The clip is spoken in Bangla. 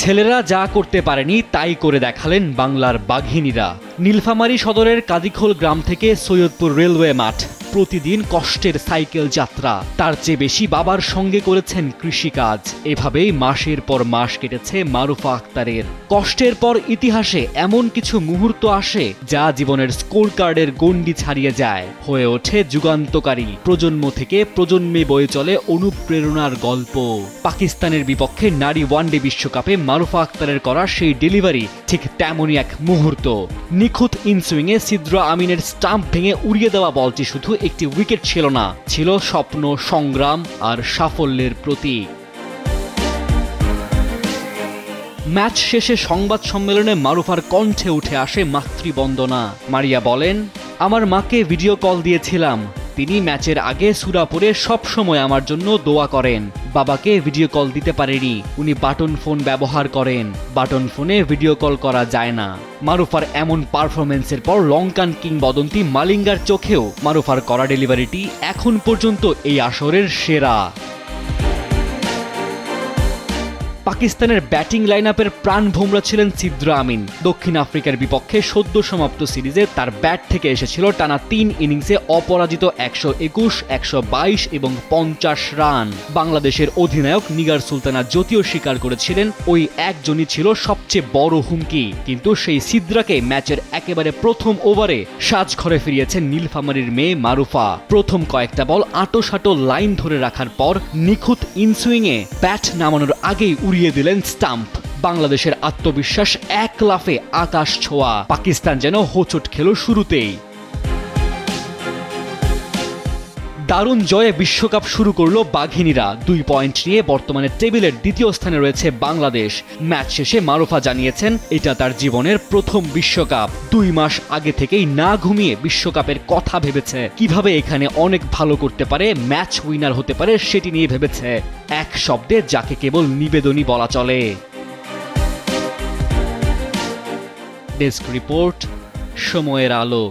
ছেলেরা যা করতে পারেনি তাই করে দেখালেন বাংলার বাঘিনীরা। নীলফামারী সদরের কাদিখোল গ্রাম থেকে সৈয়দপুর রেলওয়ে মাঠ, প্রতিদিন কষ্টের সাইকেল যাত্রা, তার চেয়ে বেশি বাবার সঙ্গে করেছেন কৃষিকাজ। এভাবেই মাসের পর মাস কেটেছে মারুফা আক্তারের। কষ্টের পর ইতিহাসে এমন কিছু মুহূর্ত আসে যা জীবনের স্কোর কার্ডের গণ্ডি ছাড়িয়ে যায়, হয়ে ওঠে যুগান্তকারী, প্রজন্ম থেকে প্রজন্মে বয়ে চলে অনুপ্রেরণার গল্প। পাকিস্তানের বিপক্ষে নারী ওয়ানডে বিশ্বকাপে মারুফা আক্তারের করা সেই ডেলিভারি ঠিক তেমনই এক মুহূর্ত। নিখুঁত ইনসুইংয়ে সিদ্রা আমিনের স্টাম্প ভেঙে উড়িয়ে দেওয়া বলটি শুধু একটি উইকেট ছিল না, ছিল স্বপ্ন, সংগ্রাম আর সাফল্যের প্রতীক। ম্যাচ শেষে সংবাদ সম্মেলনে মারুফার কণ্ঠে উঠে আসে মাতৃবন্দনা। মারিয়া বলেন, আমার মাকে ভিডিও কল দিয়েছিলাম, তিনি ম্যাচের আগে সূরা পড়ে সব সময় আমার জন্য দোয়া করেন। বাবাকে ভিডিও কল দিতে পারেনি, উনি বাটন ফোন ব্যবহার করেন, বাটন ফোনে ভিডিও কল করা যায় না। মারুফার এমন পারফরমেন্সের পর লঙ্কান কিংবদন্তি মালিঙ্গার চোখেও মারুফার করা ডেলিভারিটি এখন পর্যন্ত এই আসরের সেরা। পাকিস্তানের ব্যাটিং লাইনআপের প্রাণভোমরা ছিলেন সিদ্রা আমিন। দক্ষিণ আফ্রিকার বিপক্ষে সদ্য সমাপ্ত সিরিজে তার ব্যাট থেকে এসেছিল টানা 3 ইনিংসে অপরাজিত 121, 122 এবং 50 রান। বাংলাদেশের অধিনায়ক নিগার সুলতানা যদিও স্বীকার করেছিলেন ওই একজনই ছিল সবচেয়ে বড় হুমকি, কিন্তু সেই সিদ্রাকে ম্যাচের একেবারে প্রথম ওভারে সাজঘরে ফিরিয়েছেন নীলফামারীর মেয়ে মারুফা। প্রথম কয়েকটা বল আঁটো-সাঁটো লাইন ধরে রাখার পর নিখুঁত ইনসুইংয়ে ব্যাট নামানোর আগেই উড়িয়ে দিলেন স্টাম্প। বাংলাদেশের আত্মবিশ্বাস এক লাফে আকাশ ছোঁয়া। পাকিস্তান যেন হোঁচট খেল শুরুতেই। দারুণ জয়ে বিশ্বকাপ শুরু করলো বাঘিনীরা। 2 পয়েন্ট নিয়ে বর্তমানে টেবিলের দ্বিতীয় স্থানে রয়েছে বাংলাদেশ। ম্যাচ শেষে মারুফা জানিয়েছেন এটা তার জীবনের প্রথম বিশ্বকাপ। 2 মাস আগে থেকেই না ঘুমিয়ে বিশ্বকাপের কথা ভেবেছে, কিভাবে এখানে অনেক ভালো করতে পারে, ম্যাচ উইনার হতে পারে সেটি নিয়ে ভেবেছে। এক শব্দে যাকে কেবল নিবেদনই বলা চলে। ডেস্ক রিপোর্ট, সময়ের আলো।